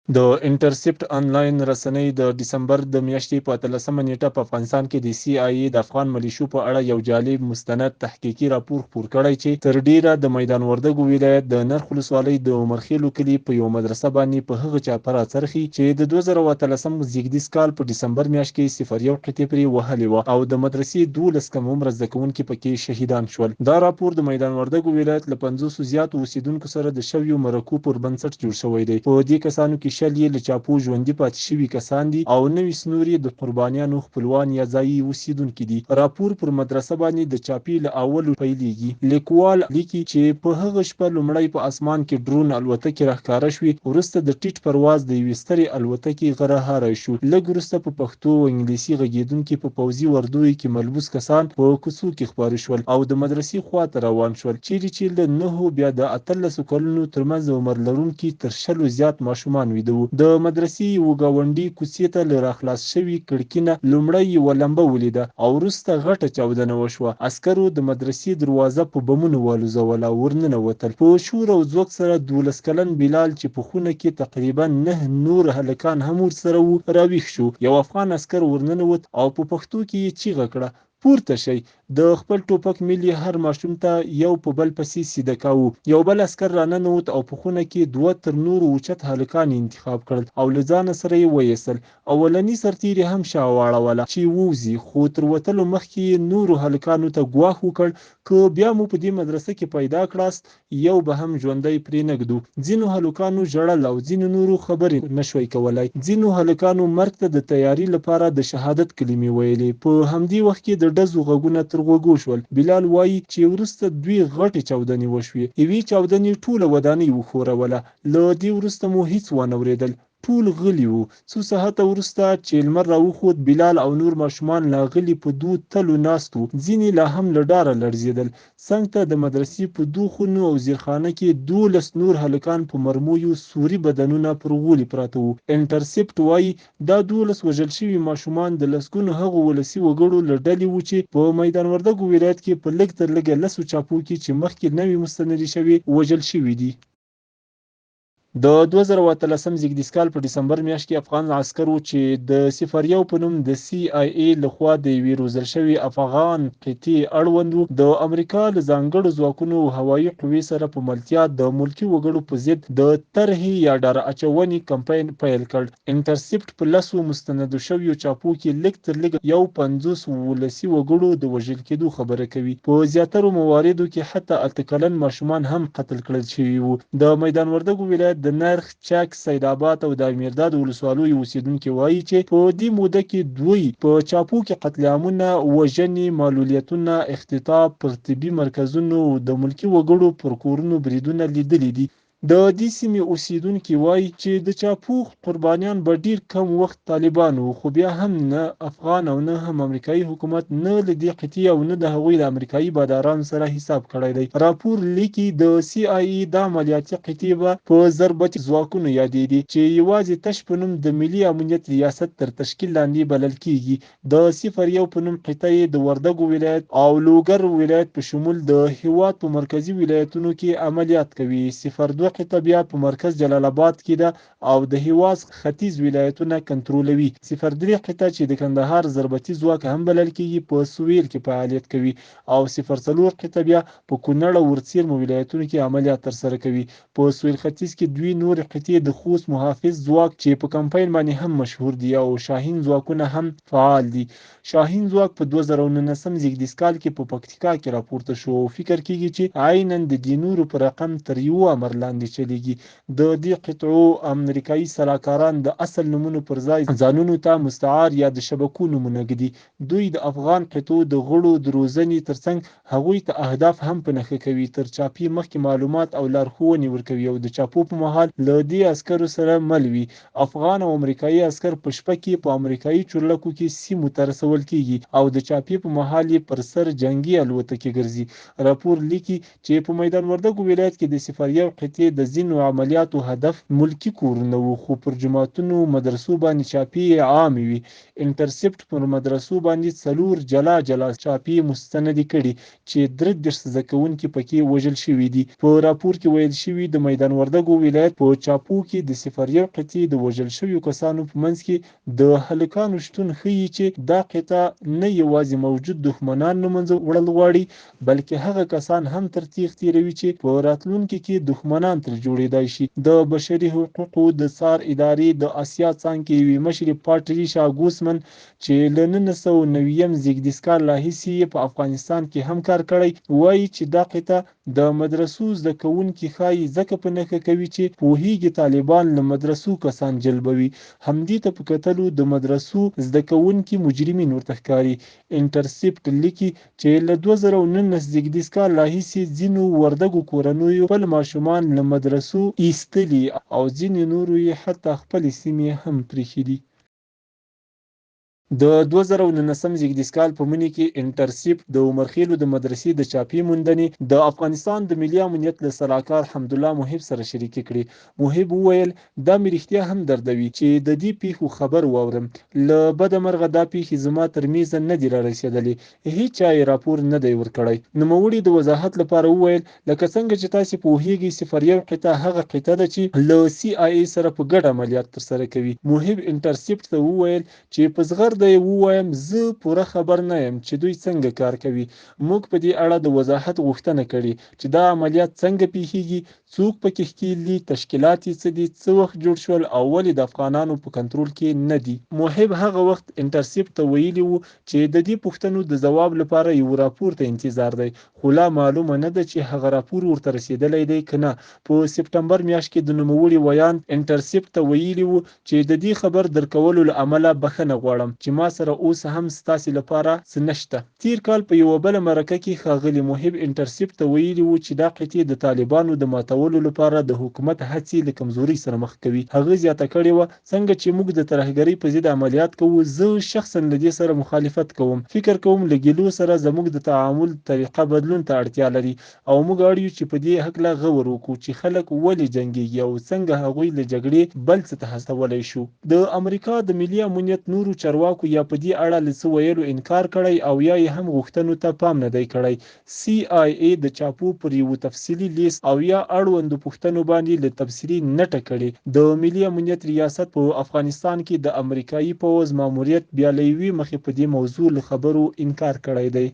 د انټرسپټ انلاین رسنۍ د ډسمبر د میاشتې په 13مه نیټه په افغانستان کې د سی آی ای د افغان ملیشو په اړه یو جالب مستند تحقیقي راپور خپور کړی چې تر ډیره د میدان وردګو ولایت د نرخ ولسوالۍ د عمرخیلو کلي په یو مدرسه باندې په هغه چا پر راڅرخي چې د 2013 زیږدیز کال په ډسمبر میاشت کې 01 قطعې پرې وهلې وه او د مدرسې 12 کم عمره زده کوونکي پکې شهیدان شول. دا راپور د میدان وردګو ولایت له 50 زیاتو اوسیدونکو سره د شویو مرکو پر بنسټ جوړ شوی دی. په دې کسانو کې شل یې له چاپو ژوندي پاتې شوي کسان دي او 90 نور یې د قربانیانو خپلوان یا ځایي اوسیدونکي دي. راپور پر مدرسه باندې د چاپي له اولو پیلېږي. لیکوال لیکي چې په هغه شپه لومړی په اسمان کې ډرون الوتکې راښکاره شوې، وروسته د ټیټ پرواز د یوې سترې الوتکې غره هاری شو. لږ وروسته په پښتو او انګلیسي غږېدونکي په پوځي وردیو کې ملبوس کسان په کوڅو کې خپاره شول او د مدرسې خواته روان شول، چیرې چې له 9 بیا د 18 کلونو ترمنځ عمر لرونکي تر 100 زیات ماشومان ویده وو. د مدرسې یوه ګاونډي کوڅې ته له راخلاص شوي کړکۍ نه لومړی یوه لمبه ولیده او وروسته غټه چاودنه وشوه. عسکرو د مدرسې دروازه په بمونو والوزوله او ورننوتل. په شور او ځواک سره 12 کلن بلال چې په خونه کې تقریبا 9 نور هلکان هم ورسره وو راویښ شو. یو افغان عسکر ورننوت او په پښتو کې یې چیغه کړه: پورته شئ! د خپل ټوپک میل یې هر ماشوم ته یو په بل پسې سیده کاوه. یو بل عسکر راننوت او په خونه کې 2 تر نورو اوچت هلکان انتخاب کړل او له ځانه سره یې ویستل. اولني سرتېري هم شا واړوله چې ووځي، خو تر وتلو مخکې یې نورو هلکانو ته ګواښ وکړ: که بیا مو په دې مدرسه کې پیدا کړاست، یو به هم ژوندی پرې نه ږدو. ځینو هلکانو ژړل او ځینو نورو خبرې نشوی کولای. ځینو هلکانو مرګ ته د تیاري لپاره د شهادت کلمې ویلې. په همدې وخت کې د ډزو غږونه تر غوږو شول. بلال وایي چې وروسته 2 غټې چاودنې وشوې. یوې چاودنې ټوله ودانۍ وښوروله. له دې وروسته مو هیڅ ونه اورېدل. ټول غلي وو. څو ساعته وروسته چې لمر راوخوت، بلال او نور ماشومان لا غلي په 2 تلو ناست وو. ځینې لا هم له ډاره لړزېدل. څنګ ته د مدرسې په 2 خونو او زیرخانه کې 12 نور هلکان په مرمویو سوري بدنونه پر غولي پراته وو. انټرسپټ وایي دا 12 وژل شوي ماشومان د لسګونو هغو ولسي وګړو له ډلې وو چې په میدان وردګو ولایت کې په لږ تر لږه 10 چاپو کې چې مخکې نوې مستندې شوې وژل شوي دي. د 2013 زیږدیز کال په ډسمبر میاشت کې افغان عسکرو چې د 01 په نوم د سی آی ای لخوا د یوې روزل شوي افغان قطعې اړوند وو، د امریکا له ځانګړو ځواکونو او هوایي قوې سره په ملتیا د ملکي وګړو په ضد د طرحې یا ډاره اچونې کمپاین پیل کړ. انټرسپټ په 10 مستندو شویو چاپو کې لږ تر لږه 50 ولسي وګړو د وژل کېدو خبره کوي. په زیاترو مواردو کې حتی 8 کلن ماشومان هم قتل کړل شوي وو. د میدان وردګو ولایت د نرخ، چک، سیدآباد او د امیرداد ولسوالیو اوسیدونکي وایي چې په دې موده کې دوی په چاپو کې قتل عامونه، وژنې، معلولیتونه، اختطاف، پر طبي مرکزونو او د ملکي وګړو پر کورونو بریدونه لیدلي دي. د دې سیمې اوسیدونکي وایي چې د چاپو قربانیان به ډیر کم وخت طالبان وو، خو بیا هم نه افغان او نه هم امریکایي حکومت نه له دې قطعې او نه د هغوی د امریکایي بادارانو سره حساب کړی دی. راپور لیکي د سی آی ای د عملیاتي قطعې به په ضربتي ځواکونو یادېدې چې یوازې تش په نوم د ملي امنیت ریاست تر تشکیل لاندې بلل کیږي. د 01 په نوم قطعې د وردګو ولایت او لوګر ولایت په شمول د هیواد په مرکزي ولایتونو کې عملیات کوي. 02 قطعه بیا په مرکز جلال آباد کې ده او د هیواد ختیځ ولایتونه کنټرولوي. 03 قطعه چې د کندهار ضربتي ځواک هم بلل کیږي په سویل کې فعالیت کوي او 04 قطعه بیا په کونړ او ورڅیرمو ولایتونو کې عملیات ترسره کوي. په سویل ختیځ کې 2 نور قطعې د خوست محافظ ځواک چې په کمپاین باندې هم مشهور دي او شاهین ځواکونه هم فعال دي. شاهین ځواک په 2019 زیږدیز کال کې په پکتیکا کې راپورته شو او فکر کیږي چې عیناً د دې نورو په رقم تر یو امر لاندې چلیږي. د دې قطعو امریکایي سلاکاران د اصل نومونو پر ځای ځانونو ته مستعار یا د شبکو نومونه ږدي. دوی د افغان قطعو د غړو د روزنې ترڅنګ هغوی ته اهداف هم په نښه کوي. تر چاپي مخکې معلومات او لارښوونې ورکوي او د چاپو په مهال له دې عسکرو سره مل وي. افغان او امریکایي عسکر په شپه کې په امریکایي چورلکو کې سیمو ته رسول کیږي او د چاپي په مهال یې پر سر جنگي الوتکې ګرځي. راپور لیکي چې په میدان وردګو ولایت کې د 01 قطعې کې د ځینو عملیاتو هدف ملکی کورونه وو، خو پر جوماتونو مدرسو باندې چاپی عام وي. انټرسپټ پر مدرسو باندې 4 جلا جلا چاپی مستندې کړي چې 33 زده کوونکي پکې وژل شوي دي. په راپور کې ویل شوي د میدان وردګو ولایت په چاپو کې د 01 قطعې د وژل شویو کسانو په منځ کې د هلکانو شتون ښیي چې دا قطعه نه یوازې موجود دښمنان له منځه وړل غواړي، بلکې هغه کسان هم تر تیغ تیروي چې په راتلونکي کې دښمنان ترې جوړېدای شي. د بشري حقوقو د څار ادارې د اسیا څانګې یوې مشرې پاټریشا ګوسمن چې له 1990 زیږدیز کال راهیسې په افغانستان کې هم کار کړی، وایي چې دا قطعه د مدرسو زده کوونکي ښایي ځکه په نښه کوي چې پوهیږي طالبان له مدرسو کسان جلبوي. همدې ته په کتلو د مدرسو زده کوونکي مجرمین ورته ښکاري. انټرسپټ لیکي چې له 2019 زیږدیز کال راهیسې ځینو وردګو کورنیو خپل ماشومان له مدرسو ایستلي او ځینې نورو یې حتی خپلې سیمې هم پریښي دي. د 2019 زیږدیز کال په مني کې انټرسپټ د عمرخیلو د مدرسې د چاپی موندنې د افغانستان د ملي امنیت له سلاکار حمدالله محب سره شریکې کړې. محب وویل دا مې رښتیا هم دردوي چې د دې پیښو خبر واورم. له بده مرغه دا پیښې زما تر میزه نه دي را رسېدلې، هیڅ چا یې راپور نه دی ورکړی. نوموړي د وضاحت لپاره وویل لکه څنګه چې تاسې پوهیږئ 01 قطعه هغه قطعه ده چې له CIA سره په ګډه عملیات ترسره کوي. محب انټرسپټ ته وویل چې په زغر د ووایم زه پوره خبر نه یم چې دوی څنګه کار کوي. موږ په دې اړه د وضاحت غوښتنه کړې چې دا عملیات څنګه پیښیږي، څوک پکې ښکیل دي، تشکیلات یې څه دي، څه وخت جوړ شول او ولې د افغانانو په کنټرول کې نه دي. محب هغه وخت انټرسپټ ته ویلي وو چې د دې پوښتنو د ځواب لپاره یو راپور ته انتظار دی، خو لا معلومه نه ده چې هغه راپور ورته رسیدلی دی که نه. په سپټمبر میاشت کې د نوموړي ویان انټرسپټ ته ویلي وو چې د دې خبر درکولو له امله بخښنه غواړم چې ما سره اوس هم ستاسې لپاره څه نشته. تیر کال په یوه بله مرکه کې ښاغلي محب انټرسپټ ته ویلي وو چې دا قطعې د طالبانو د ماتولو لپاره د حکومت هڅې له کمزورۍ سره مخ کوي. هغه زیاته کړې وه څنګه چې موږ د ترهګرۍ په ضد عملیات کوو، زه شخصا له دې سره مخالفت کوم. فکر کوم له ګیلو سره زموږ د تعامل طریقه بدلون ته اړتیا لري او موږ اړ یو چې په دې هکله غور وکړو چې خلک ولې جنګیږي او څنګه هغوی له جګړې بل څه ته هڅولی شو. د امریکا د ملي امنیت نورو چارواکو یا په دې اړه له څه ویلو انکار کړی او یا یې هم غوښتنو ته پام نه دی کړی. CIA د چاپو پر یو تفصیلي لیست او یا اړوندو پوښتنو باندې له تبصرې نټه کړې. د ملي امنیت ریاست په افغانستان کې د امریکایي پوځ ماموریت بیا له یوې مخې په دې موضوع له خبرو انکار کړی دی.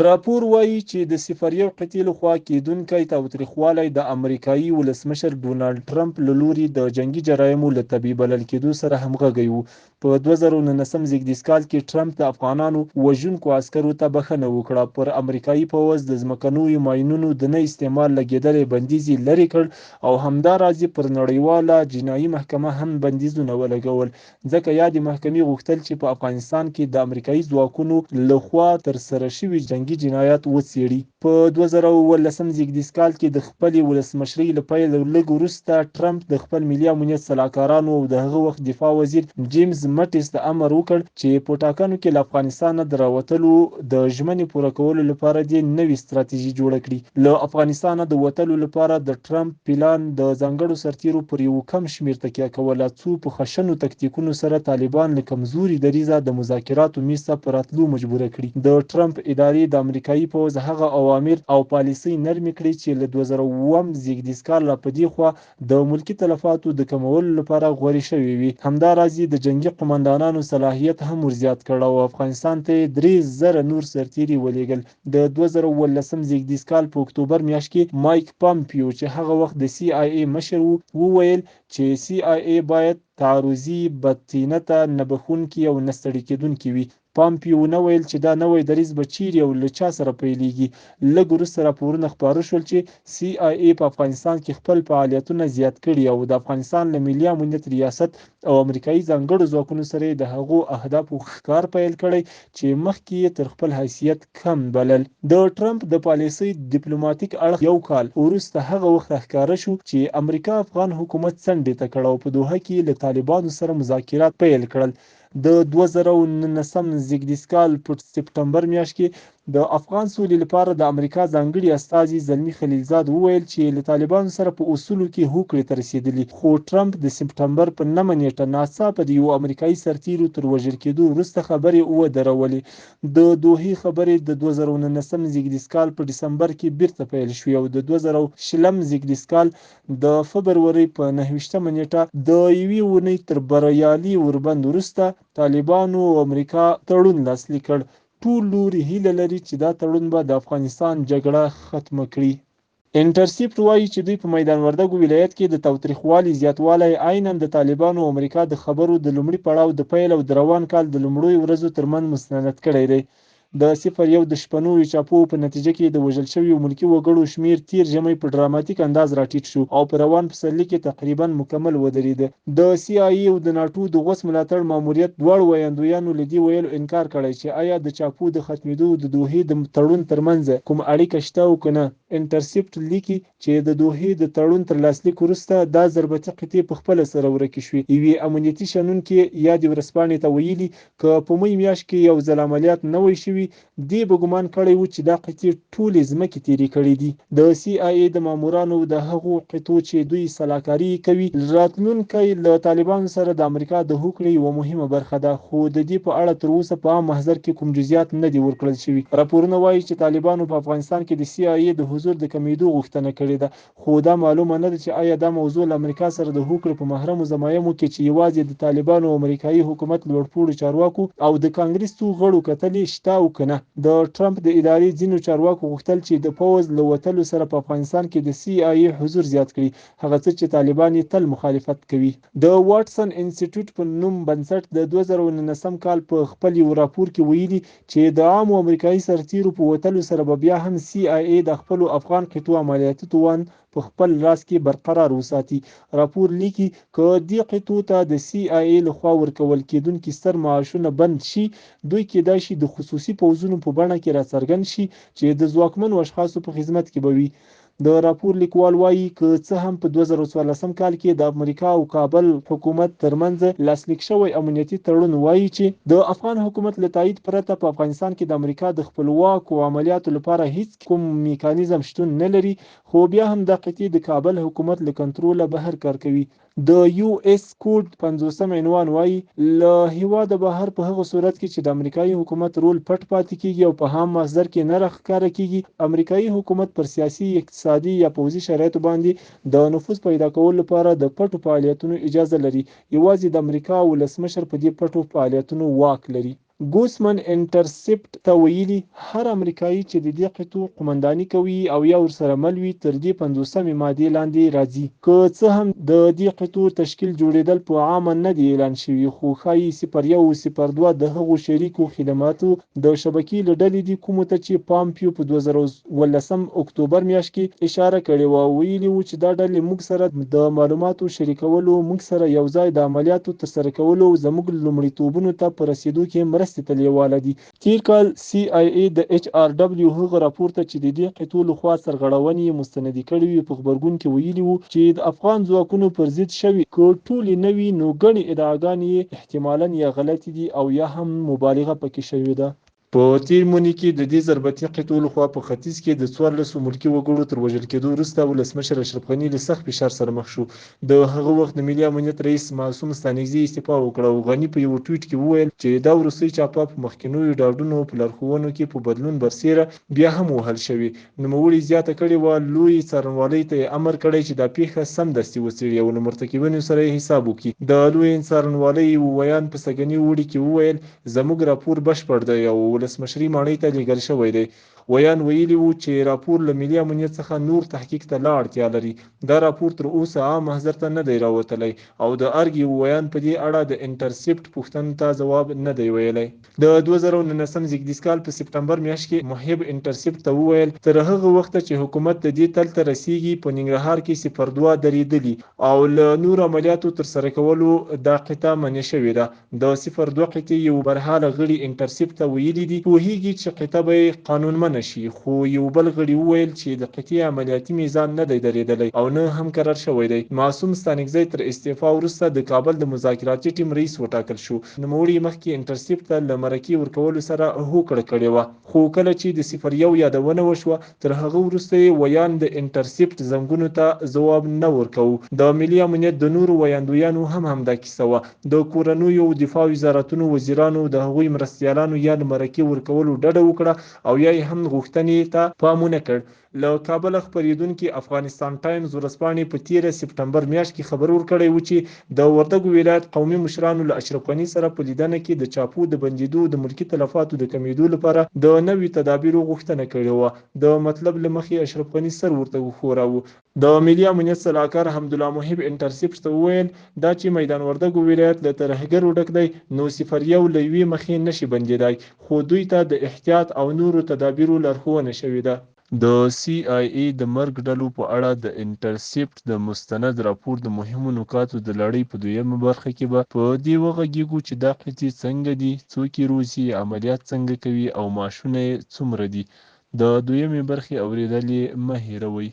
راپور وایي چې د 01 قطعې لخوا کېدونکی تاوتریخوالی د امریکایي ولسمشر ډونالډ ټرمپ له لوري د جنګي جرایمو له تبعیض بلل کېدو سره همغږی و. په 2019 زیږدیز کال کې ټرمپ د افغانانو وژونکو عسکرو ته بخښنه وکړه، پر امریکایي پوځ د ځمکنیو ماینونو د نه استعمال لګېدلی بندیز یې لرې کړ او همداراز پر نړیواله جنایي محکمه هم بندیزونه ولګول، ځکه یادې محکمې غوښتل چې په افغانستان کې د امریکایي ځواکونو لخوا ترسره شوي جنګي جنایات وڅېړي. په 2019 زیږدیز کال کې د خپلې ولسمشرۍ له پیل لږ وروسته ټرمپ د خپل ملي امنیت سلاکارانو او د هغه وخت دفاع وزیر جیمز مټیس ته امر وکړ چې په ټاکنو کې له افغانستانه د راوتلو د ژمنې پوره کولو لپاره دې نوې ستراتیژي جوړه کړي. له افغانستانه د وتلو لپاره د ټرمپ پلان د ځانګړو سرتیرو پر یو کم شمېر تکیه کوله، څو په خشنو تکتیکونو سره طالبان له کمزوري دریځه د مذاکراتو میز ته په راتلو مجبوره کړي. د ټرمپ ادارې د امریکایي پوځ هغه اوامر او پالیسۍ نرمې کړې چې له 2009 زیږدیز کال را په دې خوا د ملکي تلفاتو د کمولو لپاره غوړې شوې وي. همداراز د جنګي قمندانانو صلاحیت هم ورزیات کړ او افغانستان ته 3000 نور سرتیري ولېږل. د 2019 زیږدیز کال په اکتوبر میاشت کې مایک پامپیو چې هغه وخت د CIA مشر و، وویل چې CIA باید تعرضي، بدطینته، نه بخښونکي او نه ستړي کېدونکي وي. پامپیو نه ویل چې دا نوی دریځ به چیرې او له چا سره پیلېږي. لږ وروسته راپورونه خپاره شول چې CIA په افغانستان کې خپل فعالیتونه زیات کړي او د افغانستان له ملي امنیت ریاست او امریکایي ځانګړو ځواکونو سره د هغو اهدافو ښکار پیل کړی چې مخکې یې تر خپل حیثیت کم بلل. د ټرمپ د پالیسۍ ډیپلوماټیک اړخ یو کال وروسته هغه وخت ښکاره شو چې امریکا افغان حکومت څنډې ته کړ او په دوحه کې له طالبانو سره مذاکرات پیل کړل. د 2019 زیږدیز کال په سپټمبر میاشت کې د افغان سولې لپاره د امریکا ځانګړي استازي زلمي خلیلزاد وویل چې له طالبانو سره په اصولو کې هوکړې ته رسیدلي، خو ټرمپ د سپټمبر په 9 نیټه ناڅاپه د یو امریکایي سرتیرو تر وژل کېدو وروسته خبرې ودرولې. د دوحې خبرې د 2019 زیږدیز کال په ډسمبر کې بیرته پیل شوې او د 2020 زیږدیز کال د فبرورۍ په 29 نیټه د یوې اونۍ تر بریالي اوربند وروسته طالبانو او امریکا تړون لاسلیک کړ. ټول لوري هیله لري چې دا تړون به د افغانستان جګړه ختمه کړي. انټرسپټ وایي چې دوی په میدان وردګو ولایت کې د تاوتریخوالي زیاتوالی عیناً د طالبانو او امریکا د خبرو د لومړي پړاو د پیل او د روان کال د لومړیو ورځو ترمنځ مستند کړی دی. د 01 د شپنیو چاپو په نتیجه کې د وژل شویو ملکي وګړو شمیر تیر ژمی په ډراماتیک انداز راټیټ شو او په روان پسرلي کې تقریبا مکمل ودرېده. د CIA او د ناټو د غوث ملاتړ ماموریت دواړو ویاندویانو له دې ویلو انکار کړی چې آیا د چاپو د ختمېدو د دوحې د تړون ترمنځ کوم اړیکه شته او که نه. انټرسپټ لیکي چې د دوحې د تړون تر لاسلیک وروسته دا ضربتي قطعې په خپله سره ورکې شوې. یوې امنیتي شنونکي یادې ورځپاڼې ته ویلي که په می میاشت کې یو ځل عملیات نه وای شوي دې به ګمان کړی و چې دا قطعې ټولې ځمکې تېرې کړي دي. د CIA د مامورانو د هغو قطعو چې دوی سلاکاري کوي راتلونکی له طالبانو سره د امریکا د هوکړې یوه مهمه برخه ده، خو د دې په اړه تر اوسه په عام محضر کې کوم جزئیات نه دي ورکړل شوي. راپورونه وایي چې طالبانو په افغانستان کې د CIA د حضور د کمیدو غوښتنه کړې ده، خو دا معلومه نه ده چې آیا دا موضوع له امریکا سره د هوکړې په محرمو ضمایمو کې چې یوازې د طالبانو او امریکایي حکومت لوړپوړو چارواکو او د کانګرس څو غړو کتلې شته او که نه. د ټرمپ د ادارې ځینو چارواکو غوښتل چې د پوځ له وتلو سره په افغانستان کې د CIA حضور زیات کړي، هغه څه چې طالبان یې تل مخالفت کوي. د واټسن انسټیټیوټ په نوم بنسټ د 2019 کال په خپل یو راپور کې ویلي چې د عامو امریکایي سرتیرو په وتلو سره به بیا هم CIA د خپلو افغان قطعو عملیاتي توان په خپل لاس کې برقرار وساتي. راپور لیکي که دې قطعو ته د CIA لخوا ورکول کېدونکي ستر معاشونه بند شي، دوی کېدای شي د خصوصي پوځونو په بڼه کې راڅرګند شي چې د ځواکمنو اشخاصو په خدمت کې به وي. د راپور لیکوال وایي که څه هم په 2014 کال کې د امریکا او کابل حکومت ترمنځ لاسلیک شوی امنیتي تړون وایي چې د افغان حکومت له تایید پرته په افغانستان کې د امریکا د خپلواکو عملیاتو لپاره هیڅ کوم میکانیزم شتون نه لري، خو بیا هم دا قطعې د کابل حکومت له کنټروله بهر کار کوي. د US کوډ 50 عنوان وایي له هیواده بهر په هغه صورت کې چې د امریکایي حکومت رول پټ پاتې کیږي او په عام محضر کې نه راښکاره کیږي، امریکایي حکومت پر سیاسي، اقتصادي یا پوځي شرایطو باندې د نفوذ پیدا کولو لپاره د پټو فعالیتونو اجازه لري. یوازې د امریکا ولسمشر په دې پټو فعالیتونو واک لري. ګوسمن انټرسپټ ته ویلي هر امریکایي چې د دې قطعو قومنداني کوي او یا ورسره مل وي تر دې 50 مادې لاندې راځي. که څه هم د دې قطعو تشکیل جوړېدل په عامه نه دی اعلان شوي، خو ښایي 01 او 02 د هغو شریکو خدماتو د شبکې له ډلې دي کومو ته چې پامپیو په 2018 اکتوبر میاشت کې اشاره کړې وه. ویلي و چې دا ډلې موږ سره د معلوماتو شریکولو، موږ سره یو ځای د عملیاتو ترسره کولو او زموږ لومړیتوبونو ته په رسیدو کې مرستې ته لیواله دي. تیر کال CIA د HRW هغه راپور ته چې د دې قطعو لخوا سرغړونې مستندې کړې وي په غبرګون کې ویلي وو چې د افغان ځواکونو پر ضد شوي که ټولې نه وي نو ګڼې ادعاګانې احتمالاً یا غلطې دي او یا هم مبالغه پکې شوې ده. په تیر مونی کې د دې ضربتي قطعو لخوا په ختیځ کې د 14 ملکي وګړو تر وژل کېدو وروسته ولسمشر اشرف غني له سخت فشار سره مخ شو. د هغه وخت د ملي امنیت رئیس معصوم ستانکزي استعفا وکړه او غني په یو ټویټ کې وویل چې دا وروستۍ چاپه په مخکینیو ډاډونو په لارښوونو کې په بدلون برسیره بیا هم وهل شوې. نوموړي زیاته کړې وه لوی څارنوالۍ ته یې امر کړی چې دا پیښه سمدستي وڅېړي او له مرتکبینو سره یې حساب وکړي. د لوی څارنوالۍ ویان په سږني اوړي کې وویل زموږ راپور بشپړ دی او ولسمشري ماڼۍ ته لیږل شوی دی. ویان ویلي وو چې راپور له ملي امنیت څخه نور تحقیق ته لا اړتیا لري. دا راپور تر اوسه عام محضر ته نه دی راوتلی او د ارګ ویان په دې اړه د انټرسپټ پوښتنو ته ځواب نه دی ویلی. د 2019 زیږدیز کال په سپټمبر میاشت کې محب انټرسپټ ته وویل تر هغه وخته چې حکومت د دې تل ته رسیږي په ننګرهار کې 02 درېدلي او له نور عملیاتو ترسره کولو دا قطعه منع شوې ده. د 02 قطعې یو برحاله غړي انټرسپټ ته ویلي دي پوهیږي چې قطعه به قانونمنه نشي، خو یو بل غړي وویل چې د قطعي عملیاتي میزان نه دی درېدلی او نه هم قرار شوی دی. معصوم ستانکزی تر استعفا وروسته د کابل د مذاکراتي ټیم رئیس وټاکل شو. نوموړي مخکې انټرسپټ ته له مرکې ورکولو سره هوکړه کړې وه، خو کله چې د 01 یادونه وشوه تر هغه وروسته یې ویان د انټرسپټ زنګونو ته ځواب نه ورکوو. د ملي امنیت د نورو ویاندویانو هم همدا کیسه وه. د کورنیو دفاع وزارتونو وزیرانو د هغوی مرستیالانو یا د مرکې ورکولو ډډه وکړه او یا یې هم غوښتنې ته پام ونه کړ. له کابل خپرېدونکي افغانستان ټایمز ورځپاڼې په 13 سپټمبر میاشت کې خبر ورکړی و چې د وردګو ولایت قومي مشرانو له اشرف غني سره په لیدنه کې د چاپو د بندېدو د ملکي تلفاتو د کمېدو لپاره د نوي تدابیرو غوښتنه کړې وه. د مطلب له مخې اشرف غني سر ورته وښوراوه. د ملي امنیت سلاکار حمدالله محب انټرسپټ ته وویل دا چې میدان وردګو ولایت له ترهګرو ډک دی نو 01 له یوې مخې نشي بندېدای، خو دوی ته د احتیاط او نورو تدابیرو لارښوونه شوې ده. د CIA د مرګ ډلو په اړه د انټرسپټ د مستند راپور د مهمو نکاتو د لړۍ په دویمه برخه کې به په دې وغږیږو چې دا قطعې څنګه دي، څوک یې روزي، عملیات څنګه کوي او معاشونه یې څومره دي. د دویمې برخې اورېدل یې مه هېروئ.